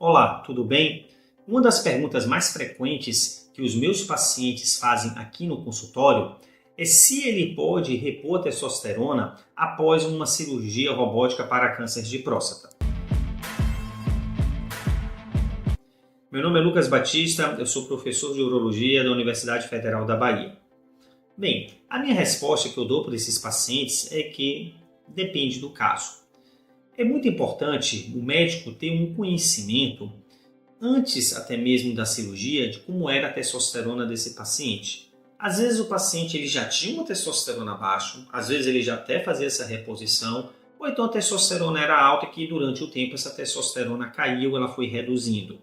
Olá, tudo bem? Uma das perguntas mais frequentes que os meus pacientes fazem aqui no consultório é se ele pode repor a testosterona após uma cirurgia robótica para câncer de próstata. Meu nome é Lucas Batista, eu sou professor de urologia da Universidade Federal da Bahia. Bem, a minha resposta que eu dou para esses pacientes é que depende do caso. É muito importante o médico ter um conhecimento, antes até mesmo da cirurgia, de como era a testosterona desse paciente. Às vezes o paciente ele já tinha uma testosterona baixa, às vezes ele já até fazia essa reposição, ou então a testosterona era alta que durante o tempo essa testosterona caiu, ela foi reduzindo.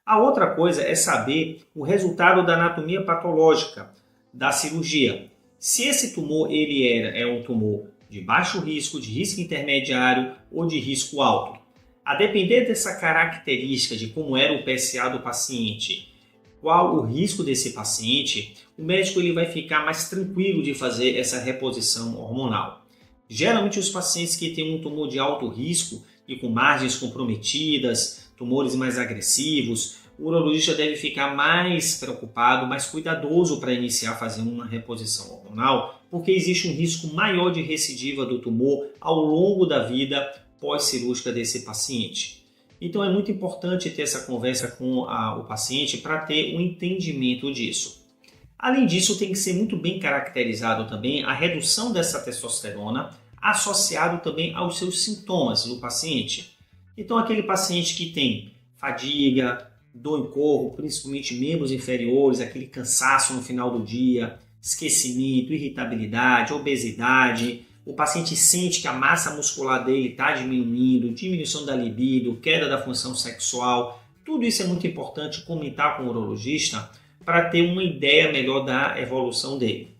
A outra coisa é saber o resultado da anatomia patológica da cirurgia. Se esse tumor ele é um tumor de baixo risco, de risco intermediário ou de risco alto. A depender dessa característica de como era o PSA do paciente, qual o risco desse paciente, o médico ele vai ficar mais tranquilo de fazer essa reposição hormonal. Geralmente os pacientes que têm um tumor de alto risco e com margens comprometidas, tumores mais agressivos, o urologista deve ficar mais preocupado, mais cuidadoso para iniciar fazendo uma reposição hormonal, porque existe um risco maior de recidiva do tumor ao longo da vida pós-cirúrgica desse paciente. Então é muito importante ter essa conversa com o paciente para ter um entendimento disso. Além disso, tem que ser muito bem caracterizado também a redução dessa testosterona associado também aos seus sintomas do paciente. Então aquele paciente que tem fadiga, dor em corpo, principalmente membros inferiores, aquele cansaço no final do dia, esquecimento, irritabilidade, obesidade, o paciente sente que a massa muscular dele está diminuindo, diminuição da libido, queda da função sexual, tudo isso é muito importante comentar com o urologista para ter uma ideia melhor da evolução dele.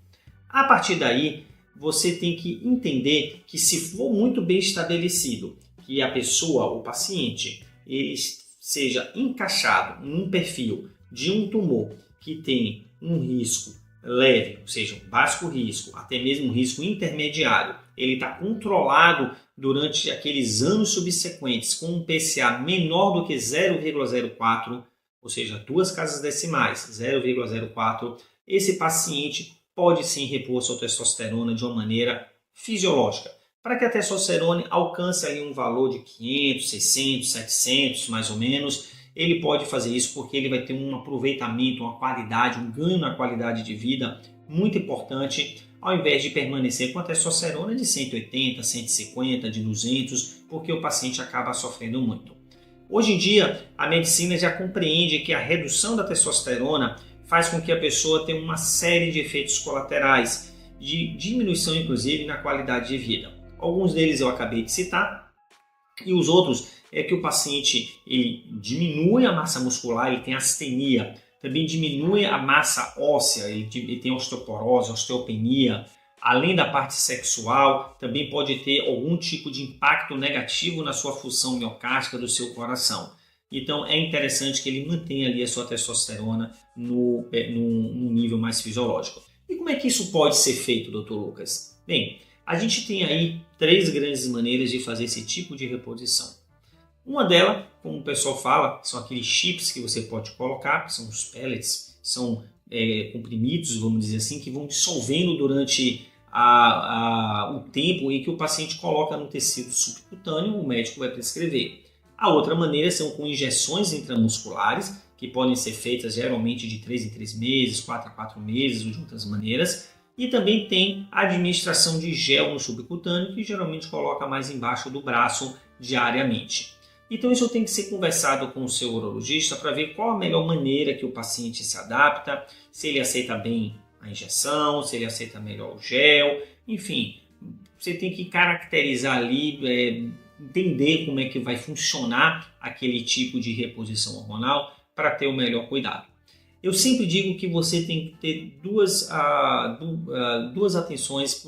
A partir daí, você tem que entender que se for muito bem estabelecido que a pessoa, o paciente, ele seja encaixado em um perfil de um tumor que tem um risco leve, ou seja, um baixo risco, até mesmo um risco intermediário, ele está controlado durante aqueles anos subsequentes com um PSA menor do que 0,04, ou seja, 2 casas decimais, 0,04, esse paciente pode sim repor sua testosterona de uma maneira fisiológica, para que a testosterona alcance ali um valor de 500, 600, 700 mais ou menos. Ele pode fazer isso porque ele vai ter um aproveitamento, uma qualidade, um ganho na qualidade de vida muito importante, ao invés de permanecer com a testosterona de 180, 150, de 200, porque o paciente acaba sofrendo muito. Hoje em dia, a medicina já compreende que a redução da testosterona faz com que a pessoa tenha uma série de efeitos colaterais, de diminuição inclusive na qualidade de vida. Alguns deles eu acabei de citar, e os outros é que o paciente ele diminui a massa muscular, ele tem astenia, também diminui a massa óssea, ele tem osteoporose, osteopenia, além da parte sexual, também pode ter algum tipo de impacto negativo na sua função miocárdica do seu coração. Então é interessante que ele mantenha ali a sua testosterona num nível mais fisiológico. E como é que isso pode ser feito, Dr. Lucas? Bem, a gente tem aí 3 grandes maneiras de fazer esse tipo de reposição. Uma delas, como o pessoal fala, são aqueles chips que você pode colocar, que são os pellets, são comprimidos, vamos dizer assim, que vão dissolvendo durante o tempo em que o paciente coloca no tecido subcutâneo, o médico vai prescrever. A outra maneira são com injeções intramusculares, que podem ser feitas geralmente de 3 em 3 meses, 4 a 4 meses, ou de outras maneiras. E também tem a administração de gel no subcutâneo, que geralmente coloca mais embaixo do braço diariamente. Então isso tem que ser conversado com o seu urologista para ver qual a melhor maneira que o paciente se adapta, se ele aceita bem a injeção, se ele aceita melhor o gel, enfim, você tem que caracterizar ali, entender como é que vai funcionar aquele tipo de reposição hormonal para ter o melhor cuidado. Eu sempre digo que você tem que ter duas atenções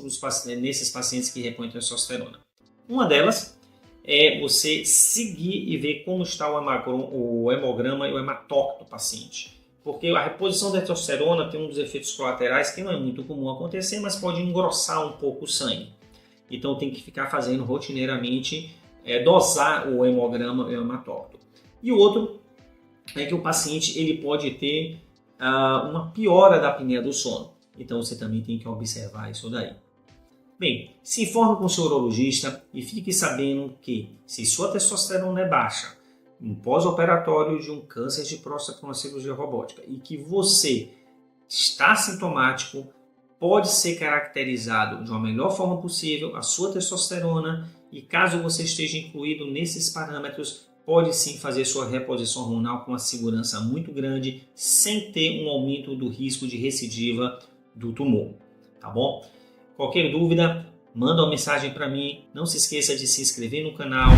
nesses pacientes que repõem testosterona. Uma delas é você seguir e ver como está o hemograma e o hematócrito do paciente. Porque a reposição da testosterona tem um dos efeitos colaterais que não é muito comum acontecer, mas pode engrossar um pouco o sangue. Então tem que ficar fazendo rotineiramente, dosar o hemograma e o hematócrito. E o outro é que o paciente ele pode ter uma piora da apneia do sono. Então você também tem que observar isso daí. Bem, se informe com o seu urologista e fique sabendo que se sua testosterona é baixa, um pós-operatório de um câncer de próstata com uma cirurgia robótica e que você está sintomático, pode ser caracterizado de uma melhor forma possível a sua testosterona e caso você esteja incluído nesses parâmetros, pode sim fazer sua reposição hormonal com uma segurança muito grande, sem ter um aumento do risco de recidiva do tumor, tá bom? Qualquer dúvida, manda uma mensagem para mim, não se esqueça de se inscrever no canal,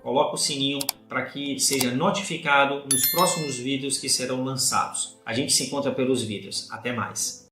coloca o sininho para que seja notificado nos próximos vídeos que serão lançados. A gente se encontra pelos vídeos. Até mais!